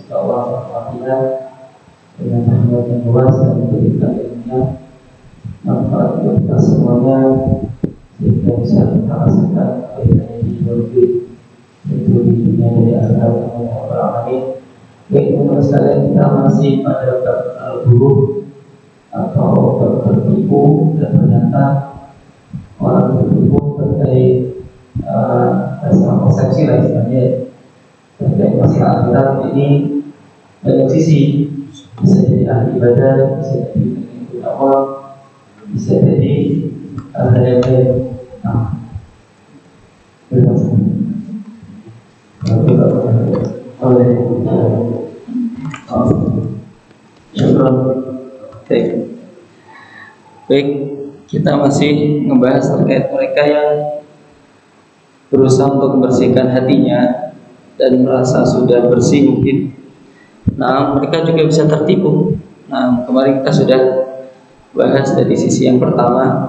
Semoga Allah berwasilah dengan rahmat yang luas dan memberikan ilmunya manfaat untuk kita semuanya, sehingga bisa kita rasakan kebaikannya di dunia, yaitu di dunia dari akhirat yang alamin. Baik, untuk sekalian, kita masih pada bab al-ghurur atau bab tertipu, dan ternyata orang tertipu terkait masalah persepsi lah istilahnya, terkait masalah akhirat. Ini banyak sisi, bisa jadi ahli ibadah, bisa jadi pengikut awal, bisa jadi hal yang lain. Baik, kita masih membahas terkait mereka yang berusaha untuk membersihkan hatinya dan merasa sudah bersih mungkin. Nah, mereka juga bisa tertipu. Nah, kemarin kita sudah bahas dari sisi yang pertama,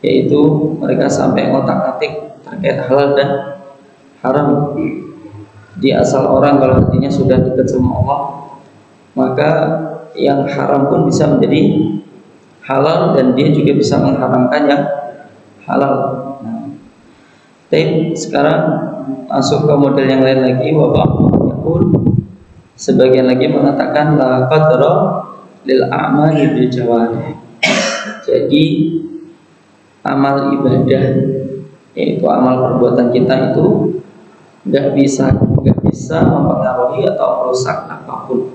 yaitu mereka sampai ngotak-atik terkait halal dan haram. Di asal orang kalau hatinya sudah dekat sama Allah, maka yang haram pun bisa menjadi halal, dan dia juga bisa mengharamkan yang halal. Nah, sekarang masuk ke model yang lain lagi. Sebagian lagi mengatakan la qadra lil a'mali bil jawarih. Jadi amal ibadah, yaitu amal perbuatan kita itu nggak bisa mempengaruhi atau merusak apapun.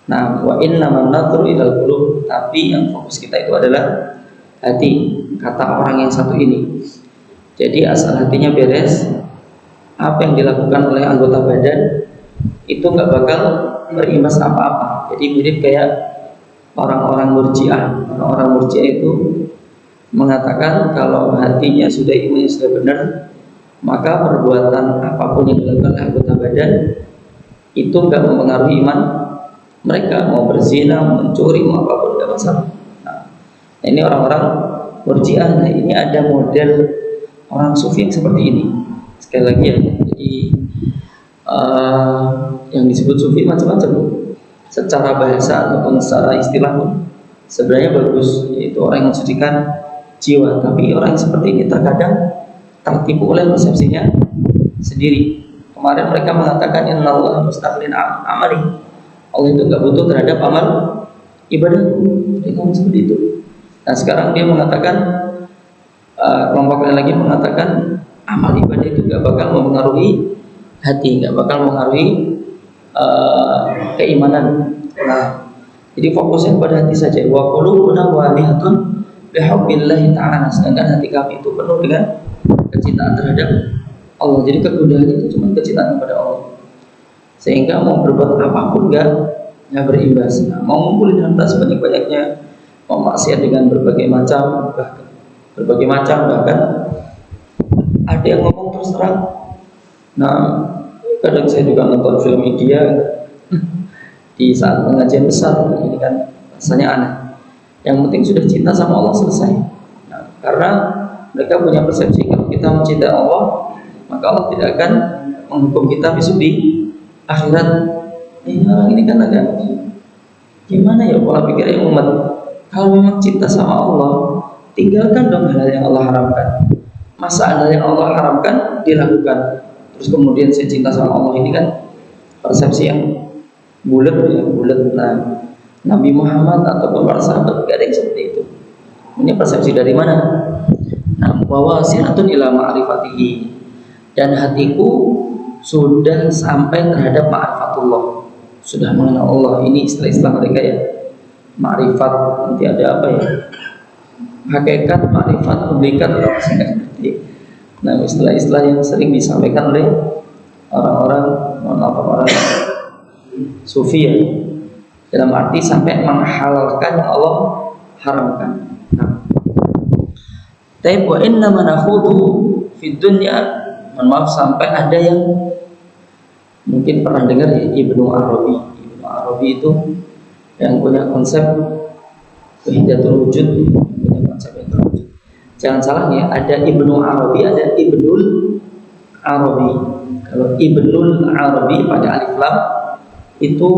Nah, wa innaman nadru ilal qulub, tapi yang fokus kita itu adalah hati, kata orang yang satu ini. Jadi asal hatinya beres, apa yang dilakukan oleh anggota badan itu nggak bakal berimbas apa-apa. Jadi mirip kayak orang-orang murji'ah. Orang-orang murji'ah itu mengatakan kalau hatinya sudah imannya sudah benar, maka perbuatan apapun yang dilakukan anggota badan itu nggak mempengaruhi iman mereka. Mau berzina, mencuri, mau apapun nggak masalah. Nah, ini orang-orang murji'ah. Nah, ini ada model orang sufi yang seperti ini. Sekali lagi ya, jadi yang disebut sufi macam-macam, secara bahasa ataupun secara istilah pun sebenarnya bagus, yaitu orang yang mensucikan jiwa. Tapi orang yang seperti ini terkadang tertipu oleh persepsinya sendiri. Kemarin mereka mengatakan innallaha mustaqbilin amali, Allah itu nggak butuh terhadap amal ibadah. Mereka ngomong seperti itu. Nah, sekarang dia mengatakan, kelompok lain lagi mengatakan amal ibadah itu nggak bakal mempengaruhi hati, nggak bakal mempengaruhi keimanan. Nah, jadi fokusnya pada hati saja. Wa qulubuna walihatun bihubbillahi ta'ala, sedangkan hati kami itu penuh dengan kecintaan terhadap Allah. Jadi kegundahan itu cuma kecintaan kepada Allah, sehingga mau berbuat apapun nggak berimbas. Nah, mau ngumpulin harta sebanyak-banyaknya, mau maksiat dengan berbagai macam, bahkan ada yang ngomong terus terang. Nah, kadang saya juga nonton film India di saat pengajian besar, ini kan rasanya aneh. Yang penting sudah cinta sama Allah, selesai. Nah, karena mereka punya persepsi kalau kita mencintai Allah, maka Allah tidak akan menghukum kita besok di akhirat. Orang ini kan agak gimana ya pola pikir umat. Kalau memang cinta sama Allah, tinggalkan dong hal yang Allah haramkan. Masa hal yang Allah haramkan dilakukan, terus kemudian saya cinta sama Allah, ini kan persepsi yang bulat ya, bulat. Nah, Nabi Muhammad ataupun para sahabat tidak ada yang seperti itu. Ini persepsi dari mana? Nah, wawasinatun ila ma'rifatihi, dan hatiku sudah sampai terhadap ma'rifatullah, sudah mengenal Allah. Ini istilah-istilah mereka ya. Ma'rifat, nanti ada apa ya? Hakikat, ma'rifat, hakikat, atau apa sih? Nah, istilah-istilah yang sering disampaikan oleh orang sufi ya, dalam arti sampai menghalalkan yang Allah haramkan. Nah, tapi wa inna manakhudhu fid dunya, maaf, sampai ada yang mungkin pernah dengar ya, Ibnu Arabi itu yang punya konsep wahidatul wujud, punya konsep yang terwujud. Jangan salah ya, ada Ibnu Arabi, ada Ibnul Arabi. Kalau Ibnul Arabi pada alif lam, itu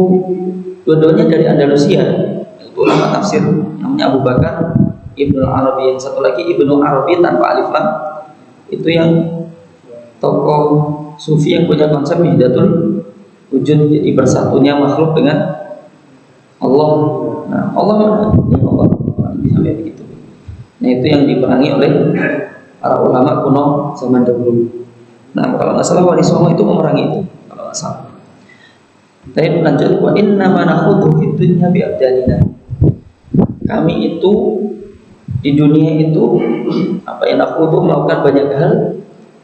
dua-duanya dari Andalusia. Itu ulama tafsir namanya Abu Bakar Ibnu Arabi, yang satu lagi Ibnu Arabi tanpa alif lam, itu yang tokoh sufi yang punya konsep wahdatul wujud, jadi bersatunya makhluk dengan Allah. Nah, Allah ya Allah sampai begitu. Nah, itu yang diperangi oleh para ulama kuno zaman dahulu. Nah, kalau nggak salah Wali Songo itu memerangi itu, kalau nggak salah. Tapi lanjut, wa inna ma nakhudhu fid dunya bi abdanina. Kami itu di dunia itu nakhudhu melakukan banyak hal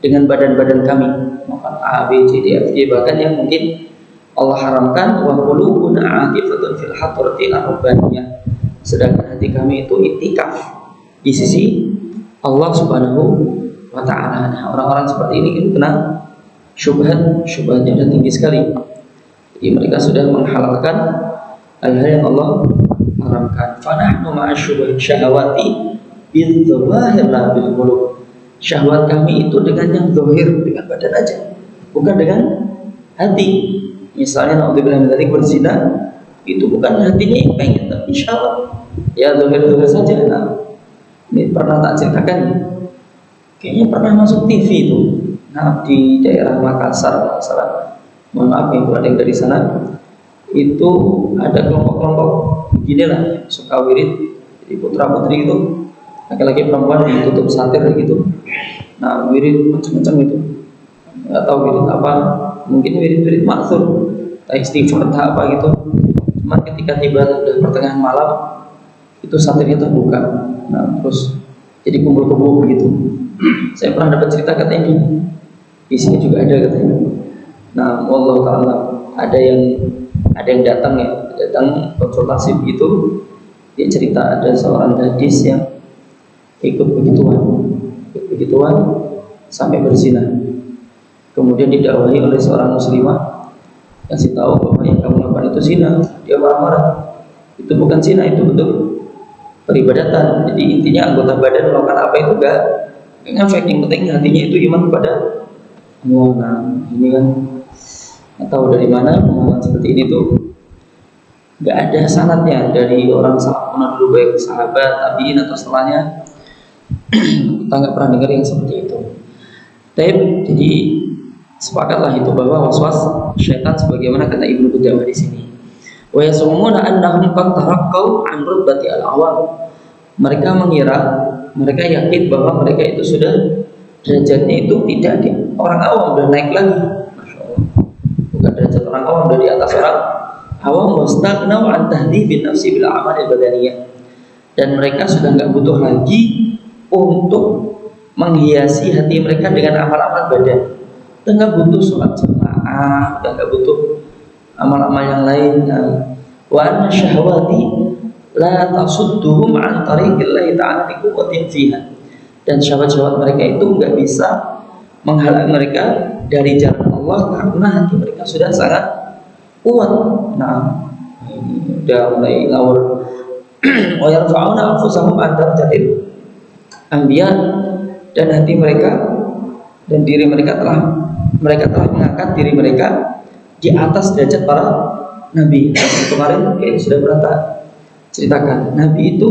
dengan badan-badan kami, melakukan A, B, C, D, F, G, bahkan yang mungkin Allah haramkan. Wa qulubuna aqifatun fil hadratil rabbaniyah. Sedangkan hati kami itu itikaf di sisi Allah Subhanahu wa ta'ala. Nah, orang-orang seperti ini itu kena syubhatnya sudah tinggi sekali. Jadi mereka sudah menghalalkan hal-hal yang Allah haramkan. Fanahnu ma'asyubhat syahawati bil dzawahir la bil qulub. Syahwat kami itu dengan yang zahir, dengan badan aja, bukan dengan hati. Misalnya naudzubillah min dzalik, berzina itu bukan hatinya yang pengen, tapi syahwat ya zahir saja. Nah, ini pernah tak ceritakan, kayaknya pernah masuk TV itu. Nah, di daerah Makassar, kalau salah, mohon maaf ya ada yang dari sana, itu ada kelompok-kelompok begini lah, suka wirid, jadi putra putri itu laki-laki perempuan ditutup satir gitu. Nah, wirid macam-macam itu, nggak tahu wirid apa, mungkin wirid maksud istighfar apa gitu. Cuma ketika tiba udah pertengahan malam itu satirnya terbuka. Nah, terus jadi kumpul-kumpul begitu. Saya pernah dapat cerita katanya di sini juga ada katanya. Nah, Allah Ta'ala ada yang datang konsultasi begitu. Dia cerita ada seorang gadis yang ikut begituan sampai berzina. Kemudian didakwahi oleh seorang muslimah, kasih tahu bahwa yang kamu lakukan itu zina. Dia marah-marah. Itu bukan zina, itu bentuk peribadatan. Jadi intinya anggota badan melakukan apa itu enggak ngefek, yang penting hatinya itu iman kepada Allah. Nah, ini kan atau dari mana pemahaman seperti ini tuh nggak ada sanadnya dari orang salaf dulu, baik sahabat, tabiin atau setelahnya. Kita nggak pernah dengar yang seperti itu. Jadi sepakatlah itu bahwa waswas syaitan sebagaimana kata Ibnu Qudamah di sini. Wa yasumuna annahum qad taraqqau an rutbati al-awam. Mereka mengira, mereka yakin bahwa mereka itu sudah derajatnya itu tidak di orang awam, sudah naik lagi. Masya Allah. Bukan derajat orang awam, sudah di atas orang awam. Wastaghnau an tahdhibin nafsi bil a'mal al-badaniyah. Dan mereka sudah nggak butuh lagi untuk menghiasi hati mereka dengan amal-amal badan. Udah nggak butuh sholat jamaah, udah nggak butuh amal-amal yang lain. Wa anna syahwati la tasudduhum an tariqillahi ta'ala bi quwwatin fiha. Dan syahwat-syahwat mereka itu nggak bisa menghalang mereka dari jalan Allah karena hati mereka sudah sangat kuat. Nah, ini udah mulai ngawur. Wa yarfa'una anfusahum an darajatil anbiya, dan hati mereka dan diri mereka telah mengangkat diri mereka di atas derajat para nabi. Kemarin kayak sudah pernah ceritakan, nabi itu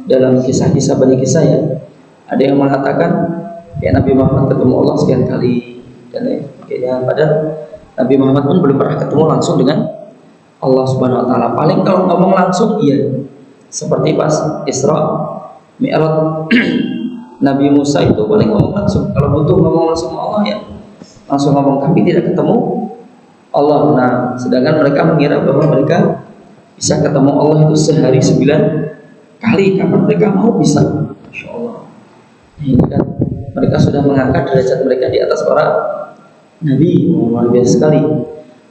dalam kisah-kisah banyak kisah ya, ada yang mengatakan kayak Nabi Muhammad ketemu Allah sekian kali dan kayaknya padahal Nabi Muhammad pun belum pernah ketemu langsung dengan Allah Subhanahu wa taala. Paling kalau ngomong langsung iya, seperti pas Isra Mi'raj Nabi Musa itu paling ngomong langsung. Kalau butuh ngomong langsung sama Allah ya langsung ngomong, tapi tidak ketemu Allah. Nah, sedangkan mereka mengira bahwa mereka bisa ketemu Allah itu sehari 9 kali, kapan mereka mau bisa. Masya Allah. Nah, ini kan mereka sudah mengangkat derajat mereka di atas para nabi. Luar biasa sekali.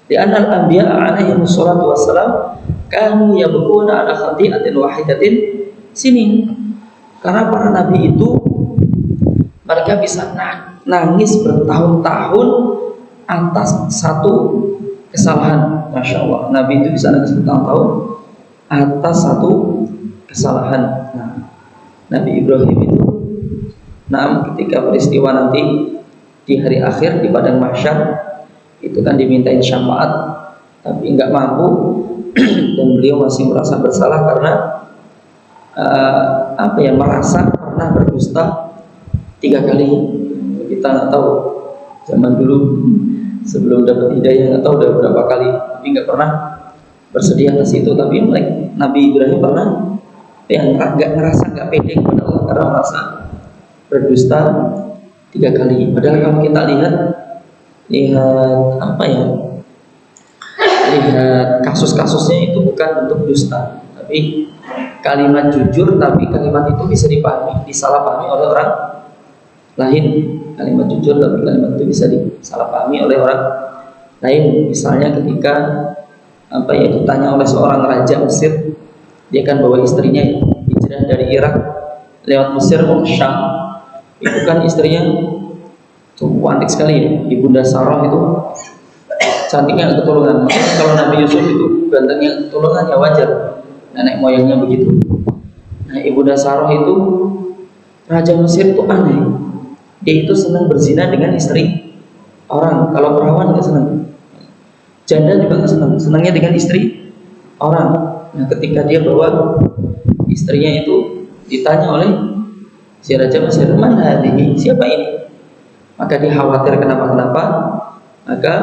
Di anal anbiya alaihi wassalatu wassalam kanu yabquna ala khati'atin wahidatin sinin. Karena para nabi itu mereka bisa nangis bertahun-tahun atas satu kesalahan. Masya Allah, nabi itu bisa nangis bertahun-tahun atas satu kesalahan. Nah, Nabi Ibrahim itu ketika peristiwa nanti di hari akhir di padang mahsyar itu kan dimintain syafaat tapi nggak mampu dan beliau masih merasa bersalah karena merasa pernah berdusta 3 kali. Kita nggak tahu zaman dulu sebelum dapat hidayah nggak tahu udah berapa kali, tapi nggak pernah bersedia ke situ. Tapi Nabi Ibrahim pernah yang nggak pede kepada Allah karena merasa berdusta 3 kali. Padahal kalau kita lihat kasus-kasusnya itu bukan bentuk dusta, tapi kalimat jujur, tapi kalimat itu bisa disalahpahami oleh orang lain. Kalimat jujur tapi kalimat itu bisa disalahpahami oleh orang lain. Misalnya ketika ditanya oleh seorang raja Mesir, dia kan bawa istrinya hijrah dari Irak lewat Mesir ke Syam. Itu kan istrinya cukup cantik sekali ya, Ibunda Sarah itu cantiknya keturunan. Makanya kalau Nabi Yusuf itu gantengnya keturunan ya wajar, nenek moyangnya begitu. Nah, Ibunda Sarah itu raja Mesir itu aneh. Dia itu senang berzina dengan istri orang. Kalau perawan nggak senang, janda juga nggak senang. Senangnya dengan istri orang. Nah, ketika dia bawa istrinya itu, ditanya oleh si raja Mesir, mana ini? Siapa ini? Maka dia khawatir kenapa-kenapa. Maka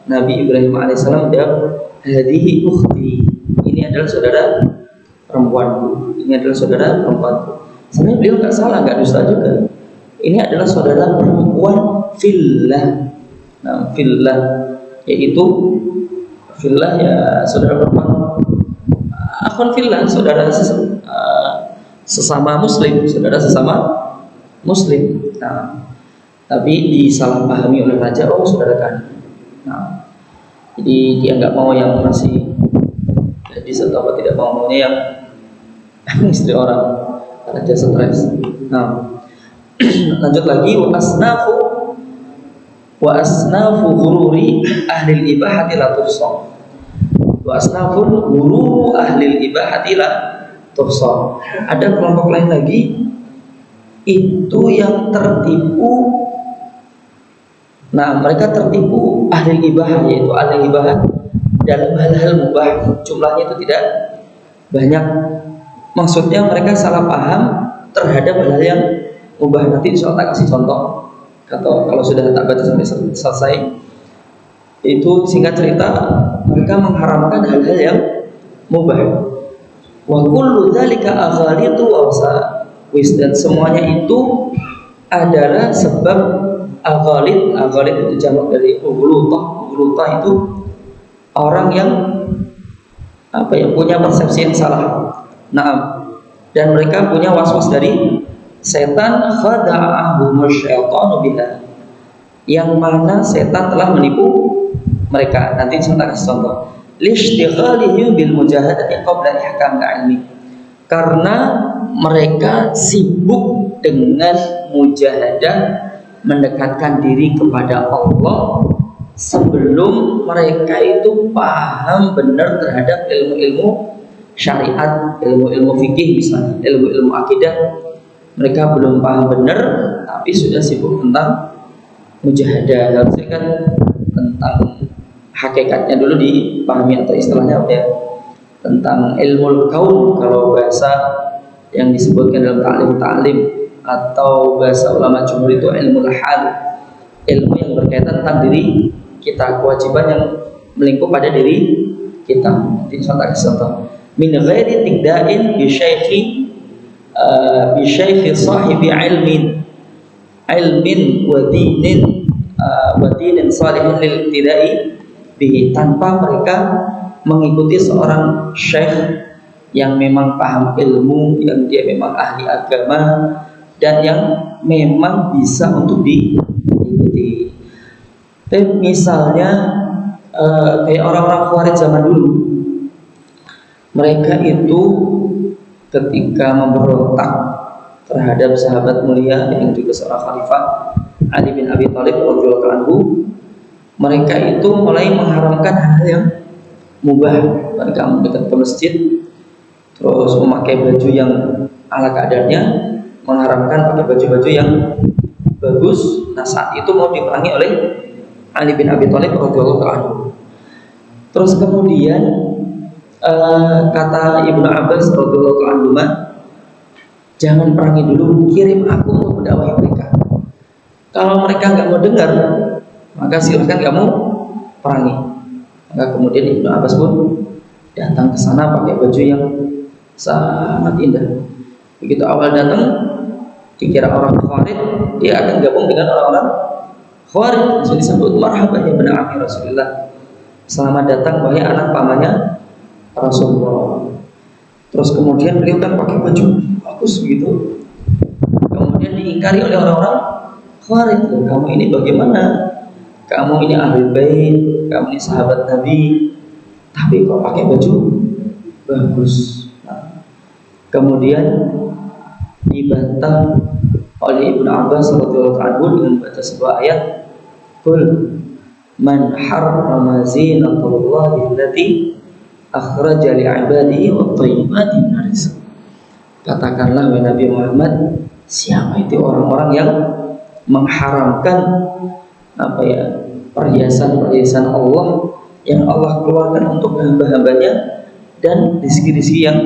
Nabi Ibrahim alaihissalam menjawab, hadihi ukhti, ini adalah saudara perempuanku. Ini adalah saudara perempuanku. Sebenarnya beliau nggak salah, nggak dusta juga. Ini adalah saudara perempuan fillah. Nah, fillah yaitu fillah ya saudara perempuan. Akhwan fillah, saudara sesama muslim, saudara sesama muslim. Nah, tapi disalahpahami oleh raja, oh saudara kan. Nah, jadi dia nggak mau yang masih gadis atau tidak maunya yang istri orang, raja stres. Nah, lanjut lagi, wa asnafu ghururi ahli ibahati la tuhsa. Wa asnafu ghururu ahli ibahati la tuhsa. Ada kelompok lain lagi itu yang tertipu. Nah, mereka tertipu ahli ibahah, yaitu ahli ibahah dalam hal-hal mubah. Jumlahnya itu tidak banyak. Maksudnya mereka salah paham terhadap hal-hal yang mubah. Nanti insya Allah kasih contoh. Kalau sudah tak baca sampai selesai, itu singkat cerita mereka mengharamkan hal-hal yang mubah. Wa kullu dzalika aghalitu wa wasawis, dan semuanya itu adalah sebab aghalid. Aghalid itu jamak dari ughulutah. Ughulutah itu orang yang punya persepsi yang salah. Nah, dan mereka punya waswas dari setan, khada'ahum syaitanu biha, yang mana setan telah menipu mereka. Nanti saya kasih contoh. Lishtighalihim bil mujahadati qabla ihkam ilmi, karena mereka sibuk dengan mujahadah, mendekatkan diri kepada Allah sebelum mereka itu paham benar terhadap ilmu-ilmu syariat, ilmu-ilmu fikih misalnya, ilmu-ilmu akidah. Mereka belum paham benar, tapi sudah sibuk tentang mujahadah. Harusnya kan tentang hakikatnya dulu dipahami, atau istilahnya apa ya, tentang ilmu kaun kalau bahasa yang disebutkan dalam ta'lim, atau bahasa ulama jumhur itu ilmu hal, ilmu yang berkaitan tentang diri kita, kewajiban yang melingkup pada diri kita. Nanti contoh contoh min ghairi tiqda'in bi syaikhi sahibi ilmin wa dinin salihin lil ibtida'i bihi, tanpa mereka mengikuti seorang syekh yang memang paham ilmu, yang dia memang ahli agama, dan yang memang bisa untuk diikuti. Misalnya kayak orang-orang Khawarij zaman dulu, mereka itu ketika memberontak terhadap sahabat mulia yang juga seorang khalifah Ali bin Abi Thalib radhiyallahu anhu, mereka itu mulai mengharamkan hal yang mubah. Mereka mendekat ke masjid, terus memakai baju yang ala kadarnya, mengharamkan pakai baju-baju yang bagus. Nah, saat itu mau diperangi oleh Ali bin Abi Thalib radhiyallahu anhu. Terus kemudian kata Ibnu Abbas radhiyallahu anhu, jangan perangi dulu, kirim aku untuk mendakwahi mereka. Kalau mereka nggak mau dengar, maka silahkan kamu perangi. Maka kemudian Ibnu Abbas pun datang ke sana pakai baju yang sangat indah. Begitu awal datang, dikira orang Khawarij, dia akan gabung dengan orang-orang Khawarij. Jadi disebut marhaban ya bani ammi Rasulullah. Selamat datang wahai anak pamannya Rasulullah. Terus kemudian beliau kan pakai baju bagus begitu. Kemudian diingkari oleh orang-orang Khawarij. Kamu ini bagaimana? Kamu ini ahlul bait, kamu ini sahabat Nabi, tapi kok pakai baju bagus. Nah, kemudian dibantah oleh Ibnu Abbas radhiyallahu anhu dengan baca sebuah ayat, "Qul man harrama zinatallahi allati akhraja li'ibadihi wat-thayyibati minar rizq." Katakanlah wahai Nabi Muhammad, siapa itu orang-orang yang mengharamkan perhiasan-perhiasan Allah yang Allah keluarkan untuk hamba-hambanya dan rezeki-rezeki yang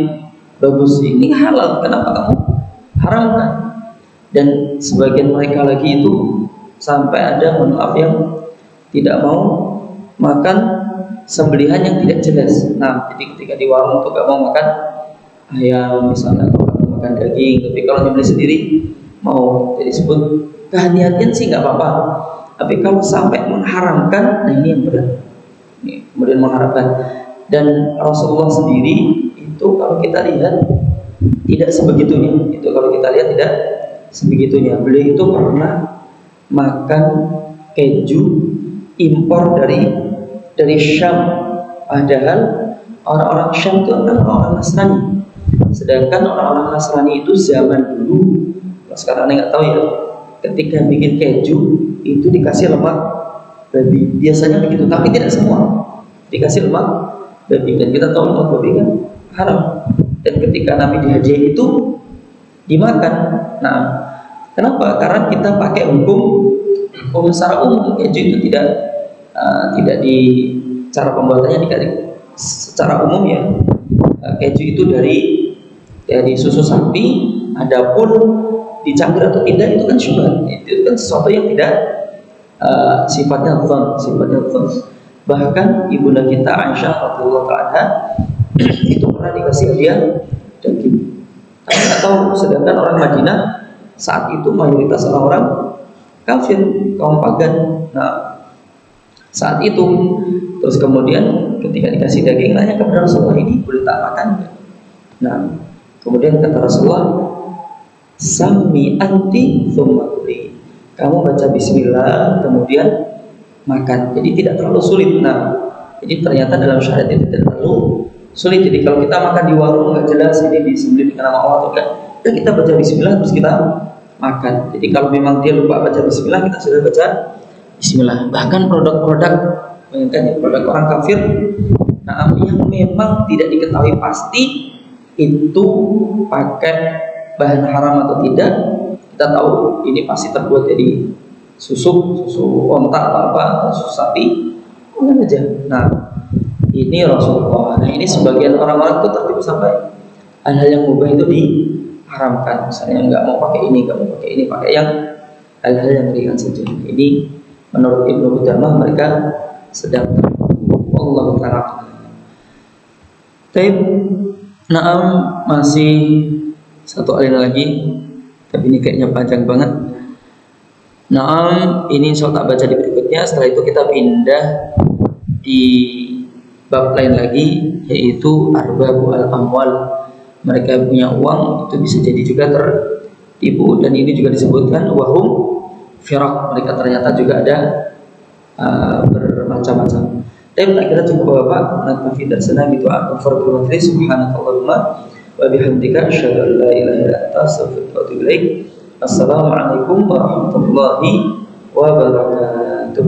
bagus. Ini halal, kenapa kamu haramkan? Dan sebagian mereka lagi itu sampai ada, mohon maaf, yang tidak mau makan sembelihan yang tidak jelas. Nah, jadi ketika di warung itu gak mau makan ayam misalnya, atau makan daging, tapi kalau nyembelih sendiri mau. Jadi sebut kehati-hatian sih nggak apa-apa, tapi kalau sampai mengharamkan, nah ini yang berat. Ini kemudian mengharamkan. Dan Rasulullah sendiri itu kalau kita lihat tidak sebegitunya. Itu kalau kita lihat tidak sebegitunya. Beliau itu pernah makan keju impor dari Syam, padahal orang-orang Syam itu adalah orang Nasrani. Sedangkan orang-orang Nasrani itu zaman dulu, sekarang nggak tahu ya, ketika bikin keju itu dikasih lemak babi, biasanya begitu, tapi tidak semua dikasih lemak babi. Dan kita tahu lemak babi kan haram. Dan ketika Nabi dihajai itu dimakan. Nah, kenapa? Karena kita pakai hukum secara umum keju itu tidak di cara pembuatannya secara umum ya. Keju itu dari susu sapi. Adapun dicampur atau tidak itu kan syubhat. Itu kan sesuatu yang tidak sifatnya dhon. Bahkan ibunda kita Aisyah radhiyallahu anha itu pernah dikasih hadiah daging. Kami nggak tahu. Sedangkan orang Madinah saat itu mayoritas orang-orang kafir, kaum pagan. Nah, saat itu terus kemudian ketika dikasih daging, nanya kepada Rasulullah, ini boleh tak makan? Nah, kemudian kata Rasulullah, "Sammi anti tsumma kuli." Kamu baca bismillah kemudian makan. Jadi tidak terlalu sulit. Nah, jadi ternyata dalam syariat itu tidak terlalu sulit. Jadi kalau kita makan di warung nggak jelas ini disembelih dengan nama Allah atau enggak, ya kita baca bismillah terus kita makan. Jadi kalau memang dia lupa baca bismillah, kita sudah baca bismillah. Bahkan produk-produk, bayangkan ya, produk orang kafir, nah, yang memang tidak diketahui pasti itu pakai bahan haram atau tidak, kita tahu ini pasti terbuat dari susu onta atau apa, susu sapi, mana aja. Nah, ini Rasulullah. Nah, ini sebagian orang-orang itu tertipu sampai hal-hal yang mubah itu diharamkan. Misalnya nggak mau pakai ini, pakai yang hal-hal yang ringan saja. Ini menurut Ibnu Qudamah mereka sedang Allah Ta'ala. Tapi naam, masih satu alin lagi, tapi ini kayaknya panjang banget. Naam, ini insya Allah tak baca di berikutnya. Setelah itu kita pindah di bab lain lagi, yaitu arbabu al-amwal. Mereka punya uang, itu bisa jadi juga tertipu. Dan ini juga disebutkan wahum firaq, mereka ternyata juga ada bermacam-macam. Tapi akhirnya cukup Bapak, nakfi darsana bi du'a fardhu majlis, subhanakallahumma wa bihamdika asyhadu an la ilaha illa anta astaghfiruka wa atubu ilaik. Assalamualaikum warahmatullahi wabarakatuh.